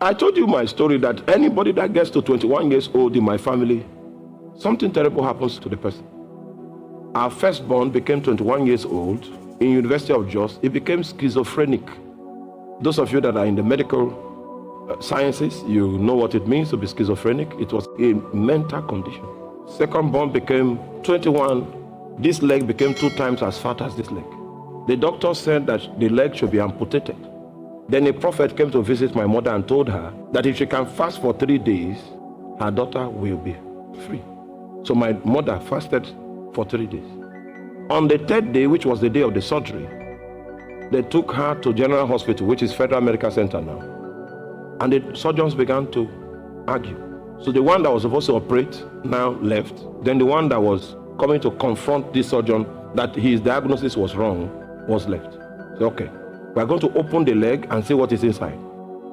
I told you my story that anybody that gets to 21 years old in my family, something terrible happens to the person. Our firstborn became 21 years old in University of Jos. He became schizophrenic. Those of you that are in the medical sciences, you know what it means to be schizophrenic. It was a mental condition. Secondborn became 21. This leg became 2 times as fat as this leg. The doctor said that the leg should be amputated. Then a prophet came to visit my mother and told her that if she can fast for 3 days, her daughter will be free. So my mother fasted for 3 days. On the 3rd day, which was the day of the surgery, they took her to General Hospital, which is Federal Medical Center now. And the surgeons began to argue. So the one that was supposed to operate now left. Then the one that was coming to confront this surgeon that his diagnosis was wrong was left. So okay, we're going to open the leg and see what is inside.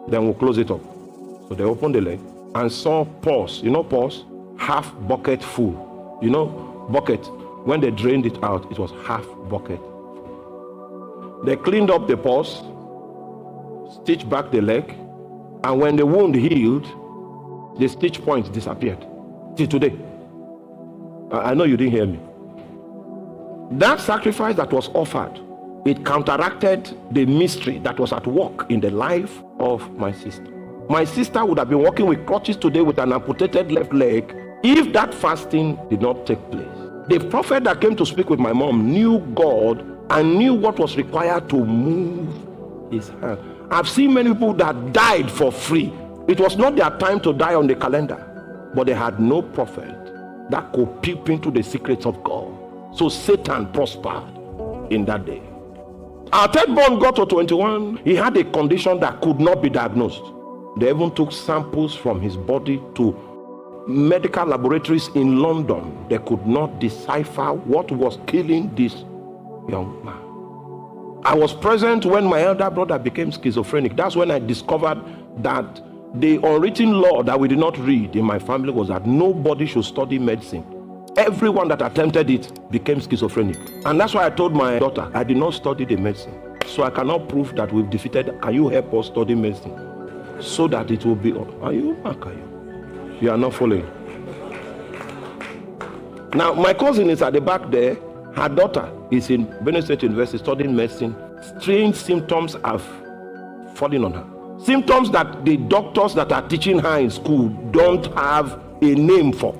Then we'll close it up. So they opened the leg and saw pus. You know pus? Half bucket full. You know bucket? When they drained it out, it was half bucket. They cleaned up the pus, stitched back the leg, and when the wound healed, the stitch point disappeared. Till today. I know you didn't hear me. That sacrifice that was offered, it counteracted the mystery that was at work in the life of my sister. My sister would have been walking with crutches today with an amputated left leg if that fasting did not take place. The prophet that came to speak with my mom knew God and knew what was required to move his hand. I've seen many people that died for free. It was not their time to die on the calendar, but they had no prophet that could peep into the secrets of God. So Satan prospered in that day. Our third born got to 21. He had a condition that could not be diagnosed. They even took samples from his body to medical laboratories in London. They could not decipher what was killing this young man. I was present when my elder brother became schizophrenic. That's when I discovered that the unwritten law that we did not read in my family was that nobody should study medicine. Everyone that attempted it became schizophrenic. And that's why I told my daughter, I did not study the medicine. So I cannot prove that we've defeated. Can you help us study medicine? So that it will be, are you? You are not following. Now, my cousin is at the back there. Her daughter is in Benue State University studying medicine. Strange symptoms have fallen on her. Symptoms that the doctors that are teaching her in school don't have a name for.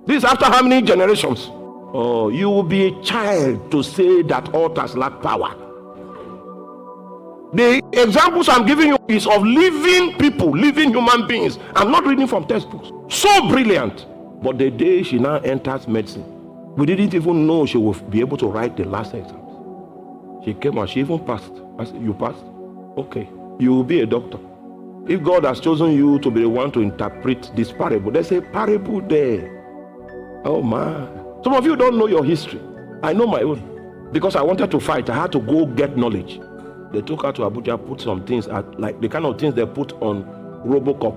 This is after how many generations? Oh, you will be a child to say that altars lack power. The examples I'm giving you is of living people, living human beings. I'm not reading from textbooks. So brilliant. But the day she now enters medicine, we didn't even know she would be able to write the last exams. She came and she even passed. I said, you passed? Okay. You will be a doctor. If God has chosen you to be the one to interpret this parable, there's a parable there. Oh man. Some of you don't know your history. I know my own. Because I wanted to fight, I had to go get knowledge. They took her to Abuja, put some things at, like the kind of things they put on Robocop.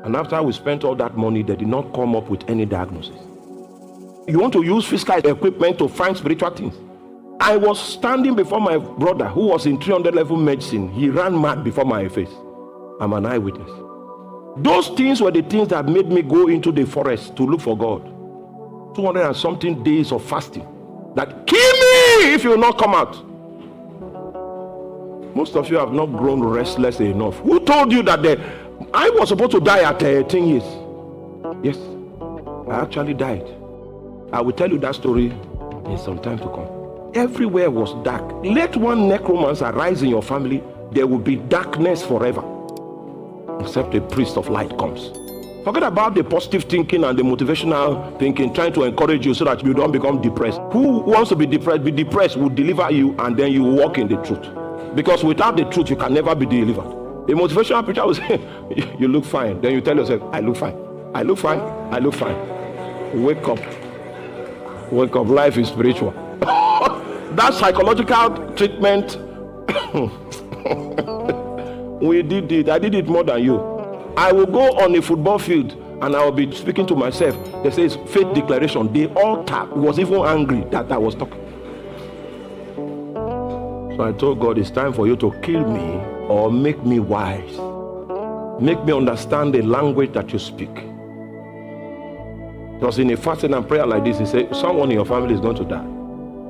And after we spent all that money, they did not come up with any diagnosis. You want to use physical equipment to find spiritual things. I was standing before my brother who was in 300 level medicine. He ran mad before my face. I'm an eyewitness. Those things were the things that made me go into the forest to look for God. 200 and something days of fasting. That kill me if you will not come out. Most of you have not grown restless enough. Who told you that I was supposed to die at 10 years? Yes, I actually died. I will tell you that story in some time to come. Everywhere was dark. Let one necromancer arise in your family, there will be darkness forever. Except a priest of light comes. Forget about the positive thinking and the motivational thinking, trying to encourage you so that you don't become depressed. Who wants to be depressed? Be depressed will deliver you, and then you walk in the truth. Because without the truth, you can never be delivered. A motivational preacher will say, you look fine. Then you tell yourself, I look fine. I look fine. I look fine. Wake up. Wake up. Life is spiritual. That psychological treatment, we did it. I did it more than you. I will go on a football field and I will be speaking to myself. They say it's faith declaration. The altar was even angry that I was talking. So I told God, it's time for you to kill me or make me wise. Make me understand the language that you speak. Because in a fasting and prayer like this, he said, someone in your family is going to die.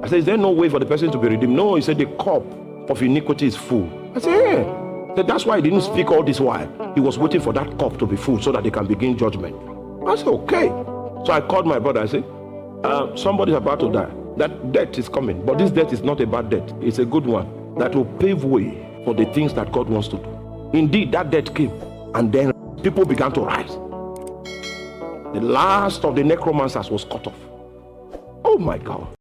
I said, is there no way for the person to be redeemed? No, he said, the cup of iniquity is full. I said, yeah. He said, that's why he didn't speak all this while. He was waiting for that cup to be full so that they can begin judgment. I said, okay. So I called my brother. I said, somebody's about to die. That death is coming. But this death is not a bad death. It's a good one that will pave way for the things that God wants to do. Indeed, that death came. And then people began to rise. The last of the necromancers was cut off. Oh my God.